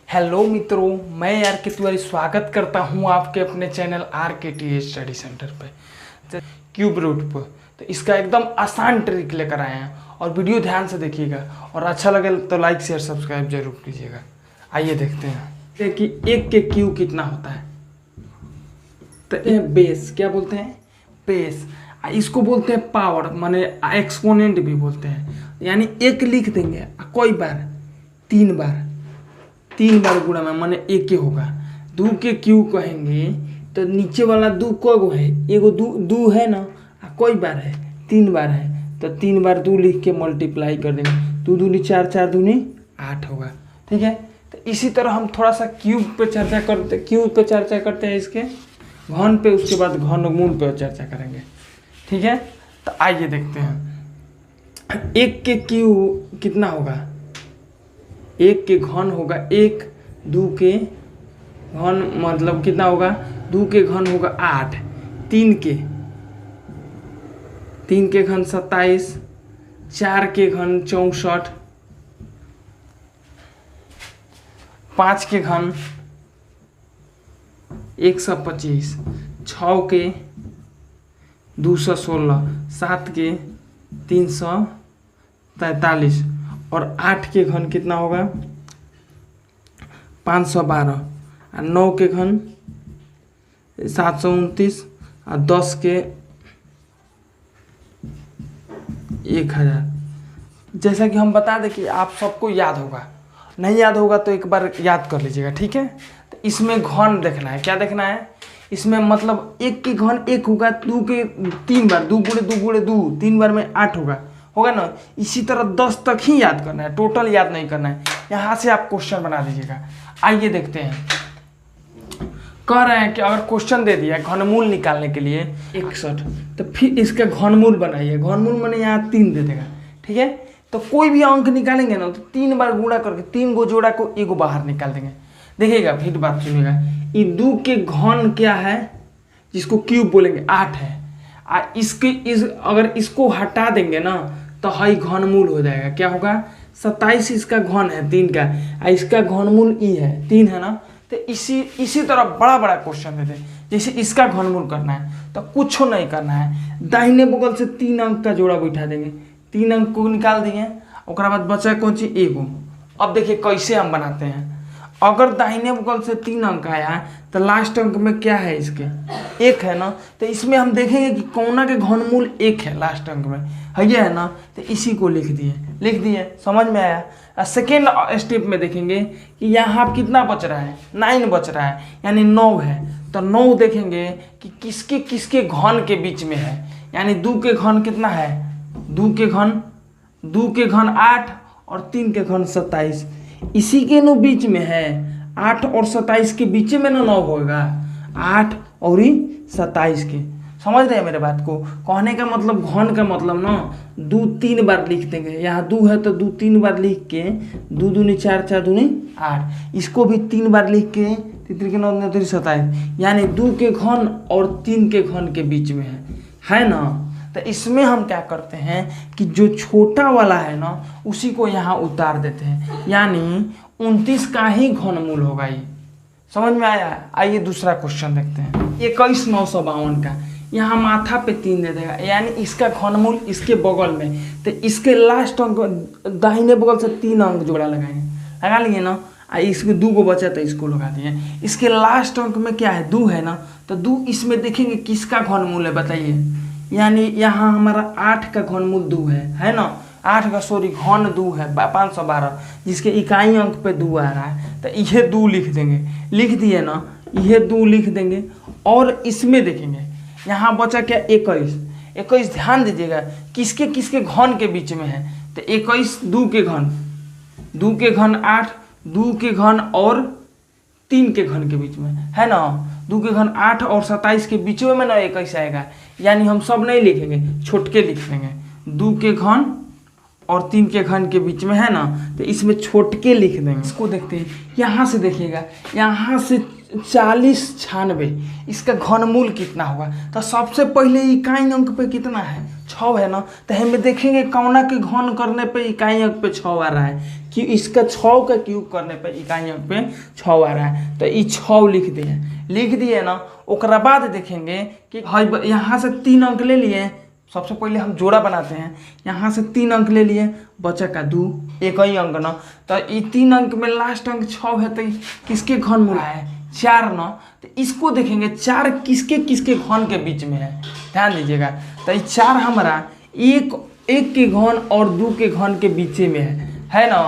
Hello मित्रों, मैं are के तिवारी स्वागत करता हूं आपके अपने चैनल RKTH स्टडी सेंटर पे क्यूब रूट पर। तो इसका एकदम आसान ट्रिक लेकर आए हैं और वीडियो ध्यान से देखिएगा और अच्छा लगे तो लाइक शेयर सब्सक्राइब जरूर कीजिएगा। आइए देखते हैं कि एक के क्यूब कितना होता है। तो ये बेस क्या बोलते हैं? बेस। इसको बोलते हैं पावर, माने एक्सपोनेंट भी बोलते हैं। यानी एक लिख देंगे कोई बार तीन बार गुणा में माने एक ही होगा। दो के क्यू कहेंगे तो नीचे वाला दो को है, एगो दो है ना, कोई बार है 3 बार है तो 3 बार 2 लिख के मल्टीप्लाई कर देंगे। 2 दूनी 4, 4 दूनी 8 होगा। ठीक है, तो इसी तरह हम थोड़ा सा क्यूब पे चर्चा करते हैं, इसके घन पे, उसके बाद घनमूल पे चर्चा करेंगे। ठीक है, तो आइए देखते हैं एक के क्यू कितना होगा। एक के घन होगा 1, 2 के घन मतलब कितना होगा, 2 के घन होगा 8, 3 के घन 27, 4 के घन 64, 5 के घन 125, 6 के 216, 7 के 343 और 8 के घन कितना होगा 512, 9 के घन 729 और 10 के 1000। जैसा कि हम बता दें कि आप सबको याद होगा, नहीं याद होगा तो एक बार याद कर लीजिएगा। ठीक है, तो इसमें घन देखना है। क्या देखना है इसमें? मतलब एक के घन 1 होगा, 2 के 3 बार, 2 गुणे 2 3 बार में 8 होगा ना। इसी तरह 10 तक ही याद करना है, टोटल याद नहीं करना है। यहाँ से आप क्वेश्चन बना दीजिएगा। आइए देखते हैं, कह रहे हैं कि अगर क्वेश्चन दे दिया घनमूल निकालने के लिए 61, तो फिर इसका घनमूल बनाइए। घनमूल मैंने यहाँ 3 दे देगा। ठीक है, तो कोई भी अंक निकालेंगे ना तो 3 बार गुणा करके 3 गो जोड़ा को एगो बाहर निकाल देंगे। देखिएगा, फिर बात सुनिएगा। ये 2 के घन क्या है, जिसको क्यूब बोलेंगे 8 है। अगर इसको हटा देंगे ना तो हाई घनमूल हो जाएगा। क्या होगा? 27 इसका घन है 3 का, और इसका घनमूल ई है 3 है ना। तो इसी तरह बड़ा क्वेश्चन देते हैं। जैसे इसका घनमूल करना है तो कुछ नहीं करना है, दाहिने बगल से 3 अंक का जोड़ा बैठा देंगे। 3 अंक को निकाल दिए, उसके बाद बचा कौन सी? एगो। अब देखिए कैसे हम बनाते हैं। अगर दाहिने बगल से 3 अंक आया तो लास्ट अंक में क्या है? इसके 1 है ना। तो इसमें हम देखेंगे कि कौना के घनमूल 1 है लास्ट अंक में, है ना। तो इसी को लिख दिए। समझ में आया? सेकेंड स्टेप में देखेंगे कि यहाँ कितना बच रहा है, 9 बच रहा है, यानी 9 है। तो 9 देखेंगे कि किसके घन के बीच में है। यानी 2 के घन कितना है? 2 के घन 8 और 3 के घन 27, इसी के नो बीच में है। 8 और 27 के बीच में ना 9 होगा, 8 और 27 के। समझ रहे हैं मेरे बात को? कहने का मतलब घन का मतलब ना 2 3 बार लिख देंगे। यहाँ 2 है तो 2 3 बार लिख के 2 दूनी 4, 4 दूनी 8, इसको भी 3 बार लिख के 3 के 9 27, यानी 2 के घन और 3 के घन के बीच में है ना। तो इसमें हम क्या करते हैं कि जो छोटा वाला है ना उसी को यहाँ उतार देते हैं, यानी 29 का ही घनमूल होगा ये। समझ में आया? आइए दूसरा क्वेश्चन देखते हैं। 21,952 का यहाँ माथा पे 3 दे देगा, यानी इसका घनमूल इसके बगल में। तो इसके लास्ट अंक दाहिने बगल से 3 अंक जोड़ा लगा लिए ना। इसके 2 को बचा तो इसको लगा दिए। इसके लास्ट अंक में क्या है? 2 है ना। तो 2 इसमें देखेंगे किसका घनमूल है, बताइए। यानी यहाँ हमारा 8 का घनमूल 2 है ना। 8 का घन 2 है 512, जिसके इकाई अंक पे 2 आ रहा है। तो यह 2 लिख देंगे। लिख दिए ना, यह 2 लिख देंगे। और इसमें देखेंगे यहाँ बचा क्या? 21। ध्यान दीजिएगा किसके घन के बीच में है। तो 21 2 के घन 8, 2 के घन और 3 के घन के बीच में है ना। 2 के घन 8 और 27 के बीच में ना 21 आएगा। यानी हम सब नहीं लिखेंगे, छोटके लिख देंगे। 2 के घन और 3 के घन के बीच में है ना, तो इसमें छोटके लिख देंगे। इसको देखते हैं, यहाँ से देखिएगा, यहाँ से 40 96 इसका घनमूल कितना होगा। तो सबसे पहले इकाई अंक पे कितना है? 6 है ना। तो हमें देखेंगे कौना के घन करने पे इकाई अंक पे 6 आ रहा है। कि इसका 6 का क्यूब करने पे इकाई अंक पे 6 आ रहा है, तो ये 6 लिख दिए ना। ओकरा बाद देखेंगे कि यहाँ से 3 अंक ले लिए। सबसे पहले हम जोड़ा बनाते हैं। यहाँ से 3 अंक ले लिए, बचा का 2, एक ही अंक ना। तो ये 3 अंक में लास्ट अंक 6 है, तो किसके घन मूल है 4 ना। तो इसको देखेंगे 4 किसके किसके घन के बीच में है, ध्यान दीजिएगा। तो ये 4 हमारा एक के घन और 2 के घन के बीच में है ना।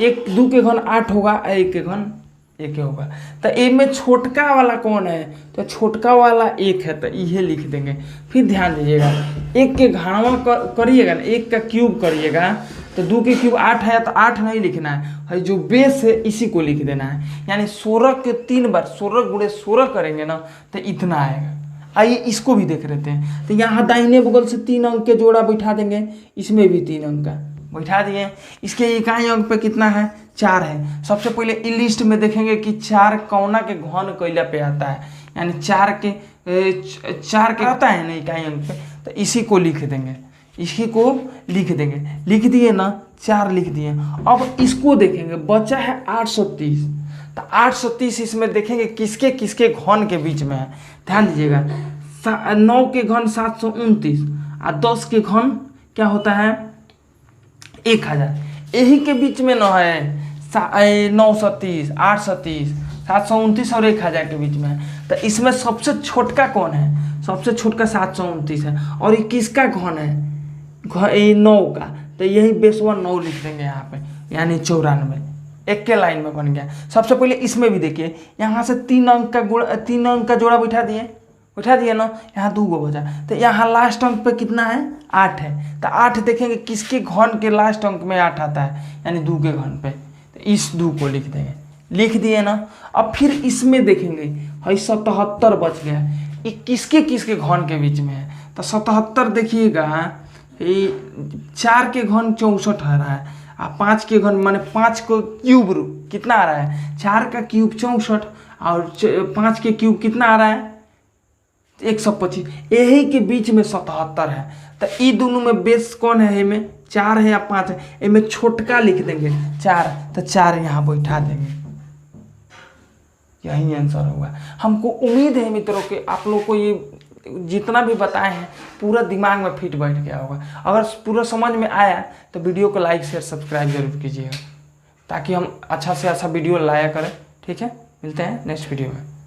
2 के घन 8 होगा, 1 के घन 1 होगा। तो ए में छोटका वाला कौन है, तो छोटका वाला 1 है, तो ये लिख देंगे। फिर ध्यान दीजिएगा, 1 के घनवा करिएगा ना, 1 का क्यूब करिएगा तो 2 के क्यूब 8 है, तो 8 नहीं लिखना है, जो बेस है इसी को लिख देना है। यानी 16 के 3 बार 16 गुणे 16 करेंगे ना, तो इतना आएगा। आइए इसको भी देख लेते हैं। तो यहाँ दाहिने बगल से 3 अंक के जोड़ा बैठा देंगे, इसमें भी 3 अंक का बैठा दिए। इसके इकाई अंक पे कितना है, 4 है। सबसे पहले इस लिस्ट में देखेंगे कि 4 कौना के घन कैला पे आता है, यानी 4 के आता है ना इकाई अंक पे, तो इसी को लिख देंगे, लिख दिए ना, 4 लिख दिए। अब इसको देखेंगे, बचा है 830। तो 830 इसमें देखेंगे किसके किसके घन के बीच में है। ध्यान दीजिएगा, 9 के घन 729 और 10 के घन क्या होता है 1000, यही के बीच में न है 930, 830, 729 और 1000 के बीच में है। तो इसमें सबसे छोटका कौन है, सबसे छोटका 729 है। और ये किसका घन है, 9 का, तो यही बेसवा 9 लिख देंगे यहाँ पे, यानी 94। एक के लाइन में बन गया। सबसे पहले इसमें भी देखिए, यहाँ से 3 अंक का जोड़ा बैठा दिए ना, यहाँ 2 गो बचा। तो यहाँ लास्ट अंक पे कितना है 8 है। तो 8 देखेंगे किसके घन के लास्ट अंक में 8 आता है, यानी 2 के घन पे। तो इस 2 को लिख देंगे, लिख दिए ना। अब फिर इसमें देखेंगे, 77 बच गया, ये किसके किसके घन के बीच में है। तो 77 देखिएगा, 4 के घन 64 आ रहा है, और 5 के घन माने 5 को क्यूब कितना आ रहा है, 4 का क्यूब 64 और 5 के क्यूब कितना आ रहा है 125, यही के बीच में 77 है। तो ये दोनों में बेस कौन है, इनमें 4 है या 5 है, इनमें छोटका लिख देंगे 4, तो 4 यहाँ बैठा देंगे। यही आंसर होगा। हमको उम्मीद है मित्रों कि आप लोग को ये जितना भी बताए हैं पूरा दिमाग में फिट बैठ गया होगा। अगर पूरा समझ में आया तो वीडियो को लाइक शेयर सब्सक्राइब जरूर कीजिएगा, ताकि हम अच्छा से अच्छा वीडियो लाया करें। ठीक है, मिलते हैं नेक्स्ट वीडियो में।